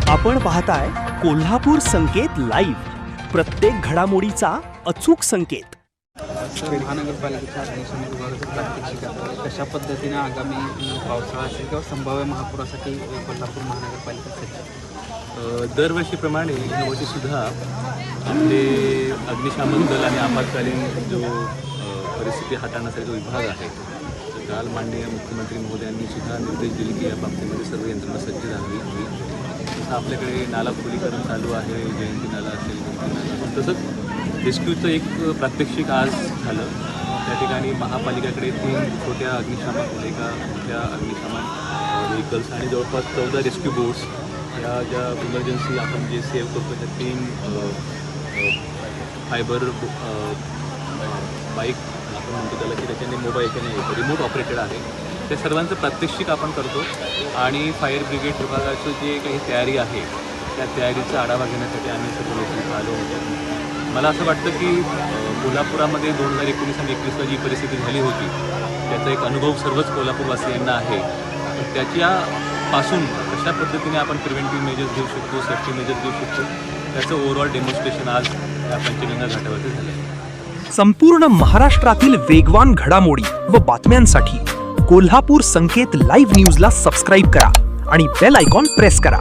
आपण पाहताय कोल्हापूर संकेत लाईव्ह, प्रत्येक घडामोडीचा अचूक संकेत। महानगरपालिकेच्या अग्निशमन विभागाचं प्रात्यक्षिक आहे। कशा पद्धतीने आगामी पावसाळा असेल किंवा संभाव्य महापुरासाठी कोल्हापूर महानगरपालिका सज्ज? दरवर्षीप्रमाणे यावर्षी सुद्धा आपले अग्निशमन दल आणि आपत्कालीन जो परिस्थिती हाताळण्यासाठी जो विभाग आहे, तर काल माननीय मुख्यमंत्री महोदयांनी सुद्धा निर्देश दिले की या बाबतीमध्ये सर्व यंत्रणा सज्ज झाली होईल। तसं आपल्याकडे नाला खोलीकरण चालू आहे, जयंती नाला असेल, गणपती नाला असेल, तसंच रेस्क्यूचं एक प्रात्यक्षिक आज झालं। त्या ठिकाणी महापालिकेकडे 3 छोट्या अग्निशमन, एका मोठ्या अग्निशमन व्हेकल्स आणि जवळपास 14 रेस्क्यू बोट्स, या ज्या इमर्जन्सी आपण जे सेव्ह करतो त्या 3 फायबर बाईक आपण म्हणतो त्याला, की त्याच्याने मोबाईल याच्याने रिमोट ऑपरेटेड आहे, त्या सर्वांचं प्रात्यक्षिक आपण करतो। आणि फायर ब्रिगेड विभागाचं जे काही तयारी आहे त्या तयारीचा आढावा घेण्यासाठी आम्ही सर्व लोक आलो होतो। मला असं वाटतं की कोल्हापुरामध्ये 2019 आणि 2021ला जी परिस्थिती झाली होती त्याचा एक अनुभव सर्वच कोल्हापूरवासियांना आहे। त्याच्यापासून कशा पद्धतीने आपण प्रिव्हेंटिव्ह मेजर्स घेऊ शकतो, सेफ्टी मेजर्स घेऊ शकतो, त्याचं ओव्हरऑल डेमॉन्स्ट्रेशन आज या पंचगंगा घाटावरती झालं। संपूर्ण महाराष्ट्रातील वेगवान घडामोडी व बातम्यांसाठी कोल्हापूर संकेत लाईव्ह न्यूजला सबस्क्राईब करा आणि बेल आयकॉन प्रेस करा।